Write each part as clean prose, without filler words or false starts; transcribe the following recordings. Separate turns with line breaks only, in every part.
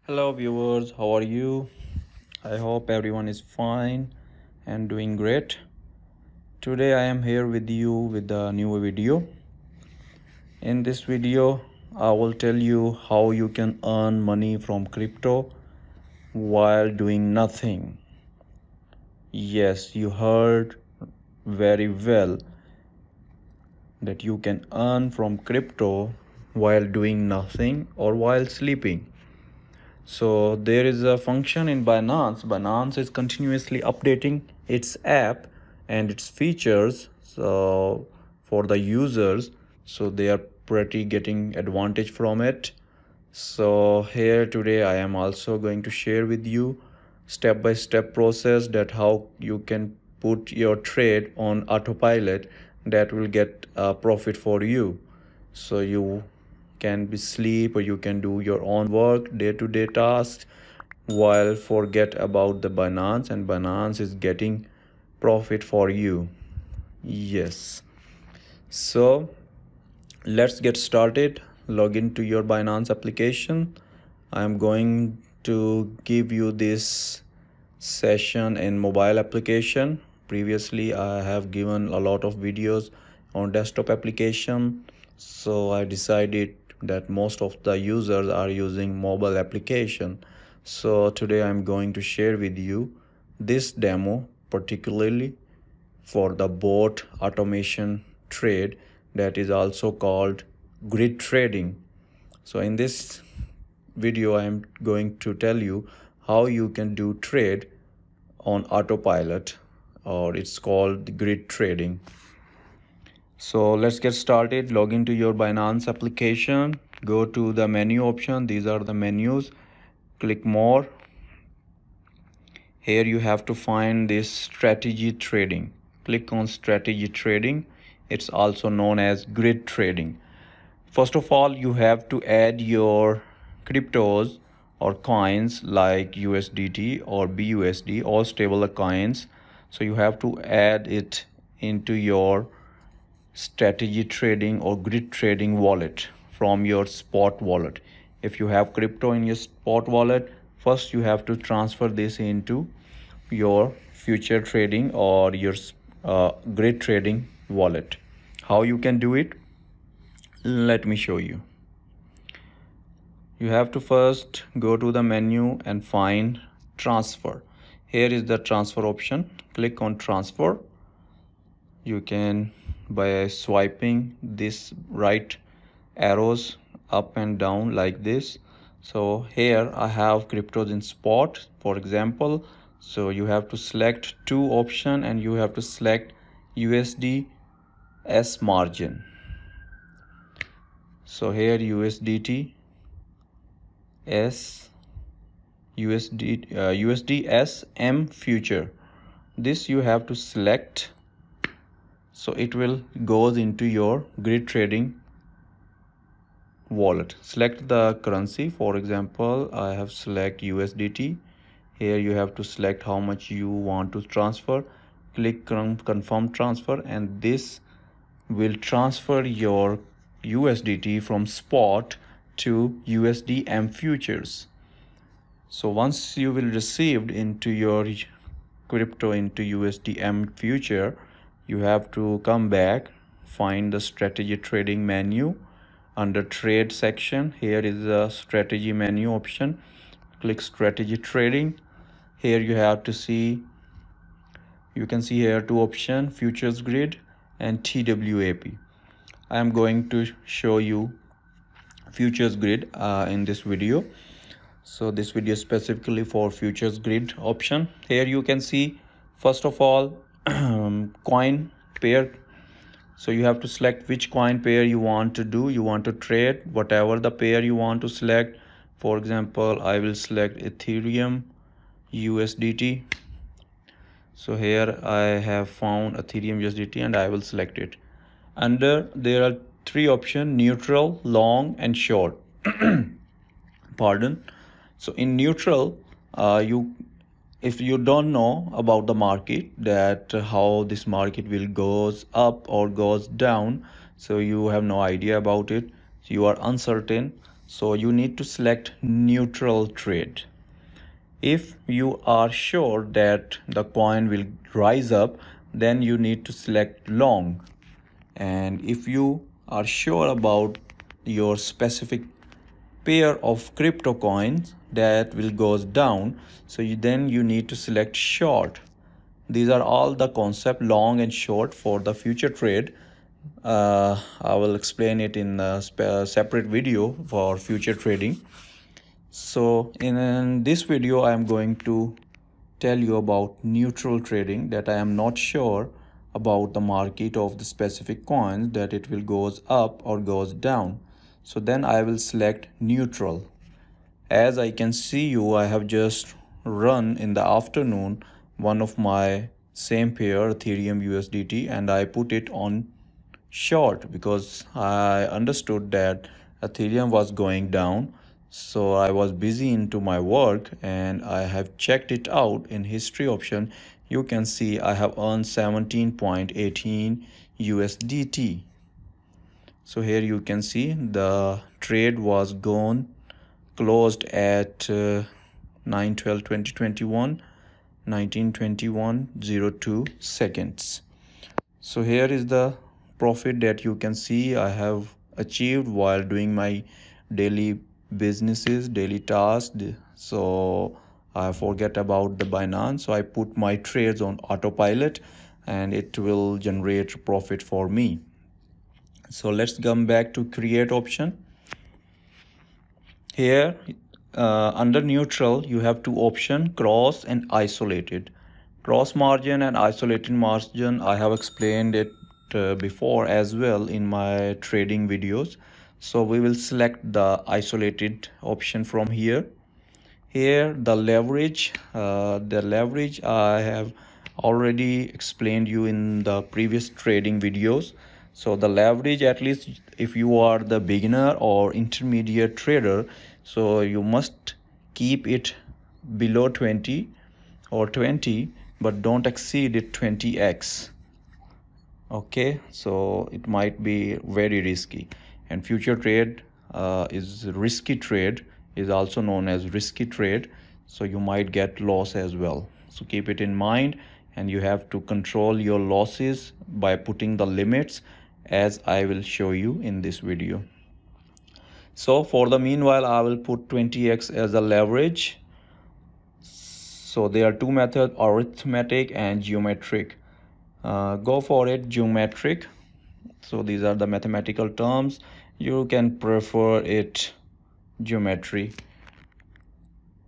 Hello viewers, how are you? I hope everyone is fine and doing great. Today I am here with you with a new video. In this video, I will tell you how you can earn money from crypto while doing nothing. Yes, you heard very well that you can earn from crypto while doing nothing or while sleeping. So there is a function in Binance. Binance is continuously updating its app and its features for the users. So they are pretty getting advantage from it. So here today I am also going to share with you step-by-step process that how you can put your trade on autopilot that will get a profit for you. So you can be sleep or you can do your own work, day-to-day tasks while forget about the Binance, and Binance is getting profit for you. Yes. So let's get started. Log into your Binance application. I'm going to give you this session in mobile application. Previously I have given a lot of videos on desktop application, so I decided that most of the users are using mobile application. So today I'm going to share with you this demo particularly for the bot automation trade that is also called grid trading. So in this video I am going to tell you how you can do trade on autopilot, or it's called grid trading. So let's get started. Log into your Binance application, go to the menu option. These are the menus. Click more. Here you have to find this strategy trading. Click on strategy trading. It's also known as grid trading. First of all, you have to add your cryptos or coins like USDT or BUSD or stable coins. So you have to add it into your strategy trading or grid trading wallet from your spot wallet. If you have crypto in your spot wallet, first you have to transfer this into your future trading or your grid trading wallet. How you can do it? Let me show you. You have to first go to the menu and find transfer. Here is the transfer option. Click on transfer. You can by swiping this right arrows up and down like this. So here I have cryptos in spot, for example. So you have to select two option and you have to select USD S margin. So here USDT S USD S M future. This you have to select, so it will goes into your grid trading wallet. Select the currency. For example, I have select USDT. Here you have to select how much you want to transfer. Click confirm transfer, and this will transfer your USDT from spot to USD M futures. So once you will received into your crypto into USD M future, you have to come back, find the strategy trading menu. Under trade section, here is the strategy menu option. Click strategy trading. Here you have to see, you can see here two options, futures grid and TWAP. I am going to show you futures grid in this video. So this video is specifically for futures grid option. Here you can see, first of all, coin pair. So you have to select which coin pair you want to do. You want to trade whatever the pair you want to select. For example, I will select Ethereum USDT. So here I have found Ethereum USDT and I will select it. Under there are three options: neutral, long and short. Pardon. So in neutral, if you don't know about the market, that how this market will goes up or goes down, so you have no idea about it, so you are uncertain, So you need to select neutral trade. If you are sure that the coin will rise up, then you need to select long. And if you are sure about your specific pair of crypto coins that will goes down, so then you need to select short. These are all the concept, long and short, for the future trade. I will explain it in a separate video for future trading. So in this video I am going to tell you about neutral trading, that I am not sure about the market of the specific coins, that it will goes up or goes down. So then I will select neutral. As I can see you, I have just run in the afternoon one of my same pair Ethereum USDT, and I put it on short because I understood that Ethereum was going down. So I was busy into my work and I have checked it out in history option. You can see I have earned 17.18 USDT. So here you can see the trade was gone, closed at 9/12/2021, 19:21:02 seconds. So here is the profit that you can see I have achieved while doing my daily businesses, daily tasks. So I forget about the Binance, so I put my trades on autopilot and it will generate profit for me. So let's come back to create option. Here under neutral you have two options, cross and isolated. Cross margin and isolated margin, I have explained it before as well in my trading videos. So we will select the isolated option from here. Here the leverage I have already explained you in the previous trading videos. So the leverage, at least if you are the beginner or intermediate trader, so you must keep it below 20 or 20, but don't exceed it 20x. Okay, so it might be very risky, and future trade is risky trade, is also known as risky trade, so you might get loss as well. So keep it in mind, and you have to control your losses by putting the limits, as I will show you in this video. So for the meanwhile I will put 20x as a leverage. So there are two methods, arithmetic and geometric. Go for it, geometric. So these are the mathematical terms. You can prefer it geometry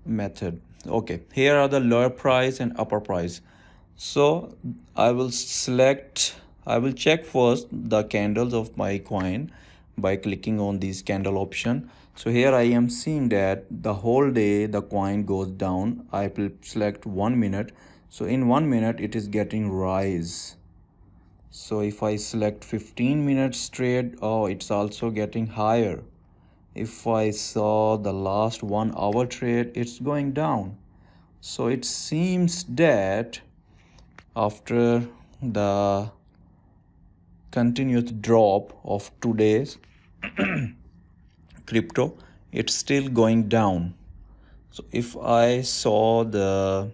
method. Okay, here are the lower price and upper price. So I will check first the candles of my coin by clicking on this candle option. So here I am seeing that the whole day the coin goes down. I will select 1 minute. So in 1 minute it is getting rise. So if I select 15 minutes trade, oh, it's also getting higher. If I saw the last 1 hour trade, it's going down. So it seems that after the continuous drop of today's crypto, it's still going down. So if I saw the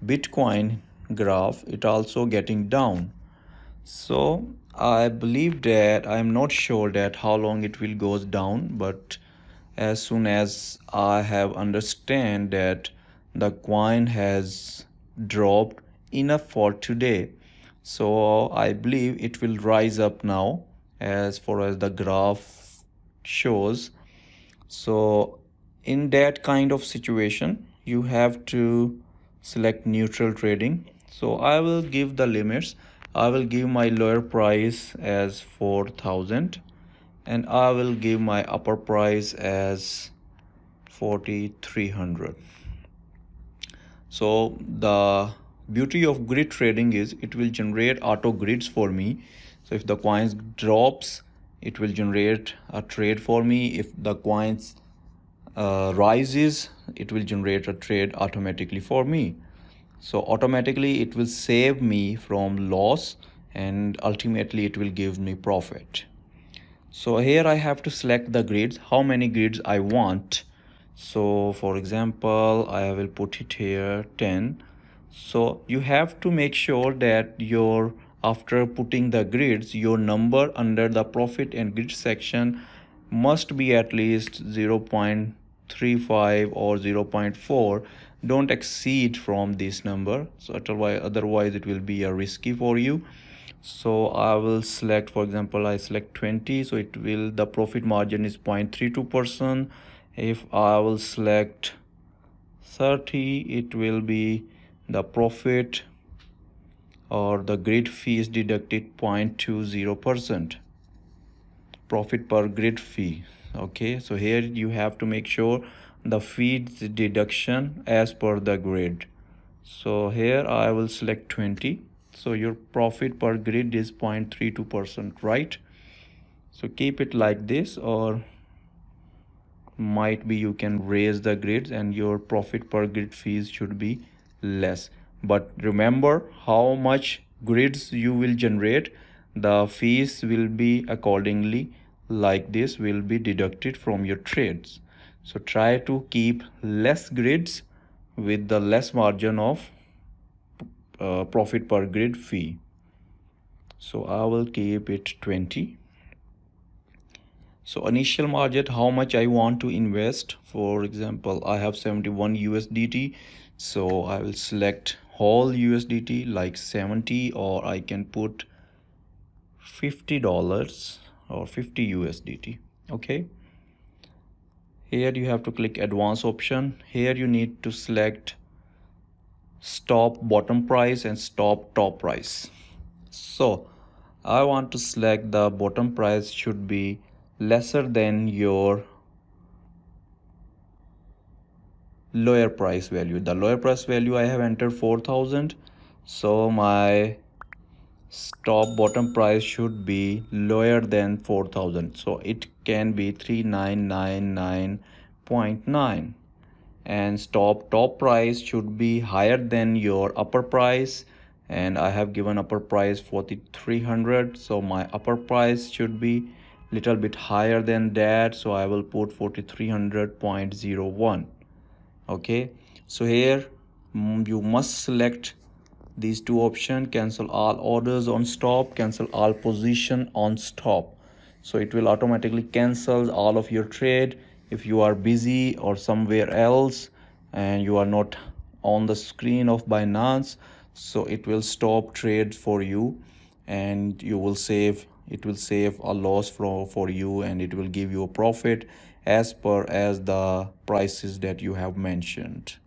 Bitcoin graph, it also getting down. So I believe that, I'm not sure that how long it will goes down, but as soon as I have understand that the coin has dropped enough for today, so I believe it will rise up now as far as the graph shows. So in that kind of situation you have to select neutral trading. So I will give the limits. I will give my lower price as 4,000 and I will give my upper price as 4,300. So the beauty of grid trading is it will generate auto grids for me. So if the coins drops, it will generate a trade for me. If the coins rises, it will generate a trade automatically for me. So automatically it will save me from loss and ultimately it will give me profit. So here I have to select the grids, how many grids I want. So for example, I will put it here 10. So you have to make sure that after putting the grids, your number under the profit and grid section must be at least 0.35 or 0.4. Don't exceed from this number, so otherwise it will be a risky for you. So I will select, for example, I select 20, so the profit margin is 0.32%. If I will select 30, it will be the profit or the grid fee is deducted 0.20%, profit per grid fee. Okay, so here you have to make sure the fees deduction as per the grid. So here I will select 20. So your profit per grid is 0.32%, right? So keep it like this, or might be you can raise the grids and your profit per grid fees should be less. But remember, how much grids you will generate, the fees will be accordingly like this, will be deducted from your trades. So try to keep less grids with the less margin of profit per grid fee. So I will keep it 20. So initial margin, how much I want to invest. For example, I have 71 USDT. So I will select whole USDT like 70, or I can put $50 or 50 USDT. Okay. Here you have to click advanced option. Here you need to select stop bottom price and stop top price. So I want to select the bottom price should be lesser than your lower price value. The lower price value I have entered 4,000. So my stop bottom price should be lower than 4,000. So it can be 3999.9. And stop top price should be higher than your upper price, and I have given upper price 4,300. So my upper price should be little bit higher than that, so I will put 4,300.01. okay, so here you must select these two options: cancel all orders on stop, cancel all position on stop. So it will automatically cancel all of your trade if you are busy or somewhere else and you are not on the screen of Binance. So it will stop trade for you, and it will save a loss for you, and it will give you a profit as per as the prices that you have mentioned.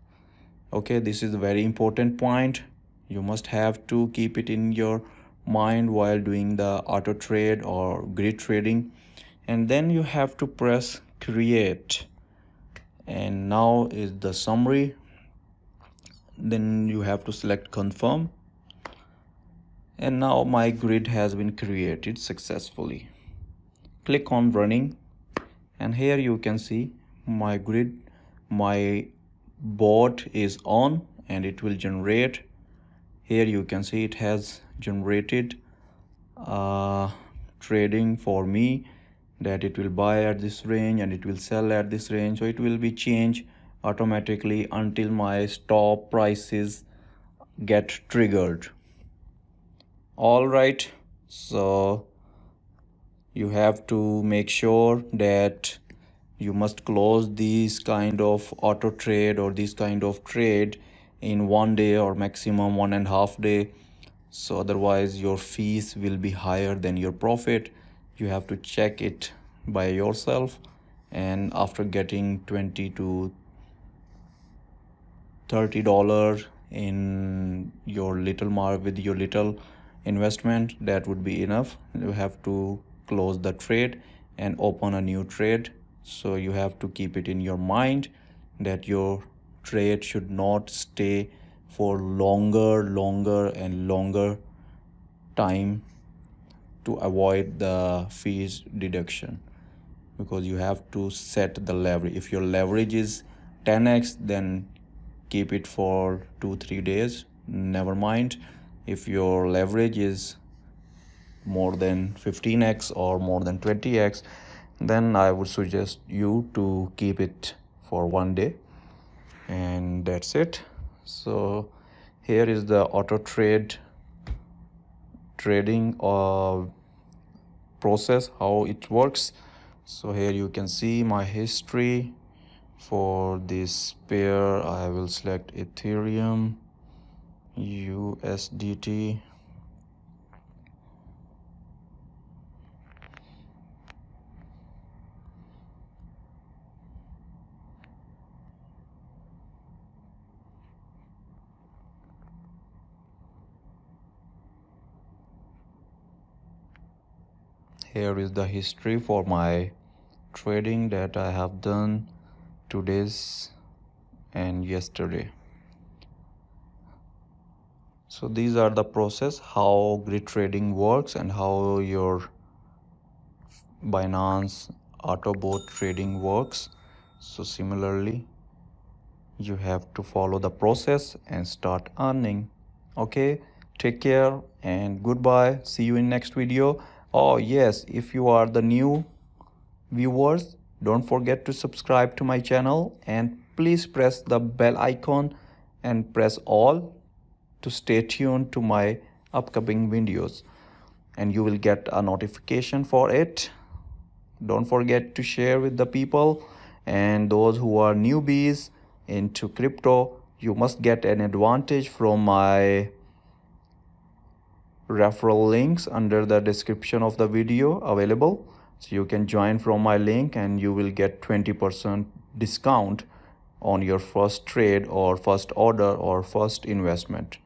Okay, this is a very important point. You must have to keep it in your mind while doing the auto trade or grid trading. And then you have to press create, and now is the summary. Then you have to select confirm, and now my grid has been created successfully. Click on running, and here you can see my grid, my bot is on, and it will generate. Here you can see it has generated trading for me, that it will buy at this range and it will sell at this range. So it will be changed automatically until my stop prices get triggered. All right, so you have to make sure that you must close these kind of auto trade or this kind of trade in 1 day or maximum 1.5 day. So otherwise your fees will be higher than your profit. You have to check it by yourself, and after getting 20 to $30 in your little with your little investment, that would be enough. You have to close the trade and open a new trade. So you have to keep it in your mind that your trade should not stay for longer time to avoid the fees deduction, because you have to set the leverage. If your leverage is 10x, then keep it for 2-3 days, never mind. If your leverage is more than 15x or more than 20x, then I would suggest you to keep it for one day, and that's it. So here is the auto trading process, how it works. So here you can see my history. For this pair, I will select Ethereum, USDT, here is the history for my trading that I have done today's and yesterday. So these are the process how grid trading works and how your Binance auto bot trading works. So similarly, you have to follow the process and start earning. Okay, take care and goodbye. See you in next video. Oh yes, if you are the new viewers, don't forget to subscribe to my channel and please press the bell icon and press all to stay tuned to my upcoming videos, and you will get a notification for it. Don't forget to share with the people, and those who are newbies into crypto, you must get an advantage from my referral links under the description of the video available. So you can join from my link and you will get 20% discount on your first trade or first order or first investment.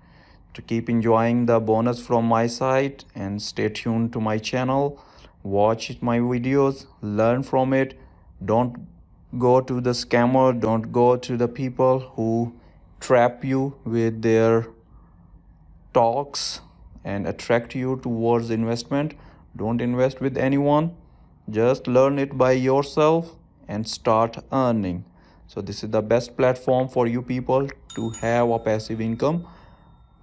To keep enjoying the bonus from my side, and stay tuned to my channel, watch my videos, learn from it. Don't go to the scammer, don't go to the people who trap you with their talks and attract you towards investment. Don't invest with anyone, just learn it by yourself and start earning. So this is the best platform for you people to have a passive income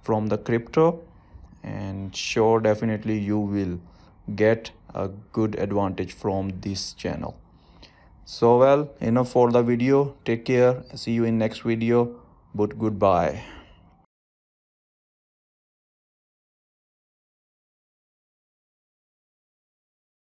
from the crypto, and sure, definitely you will get a good advantage from this channel. So well, enough for the video. Take care, see you in next video, but goodbye.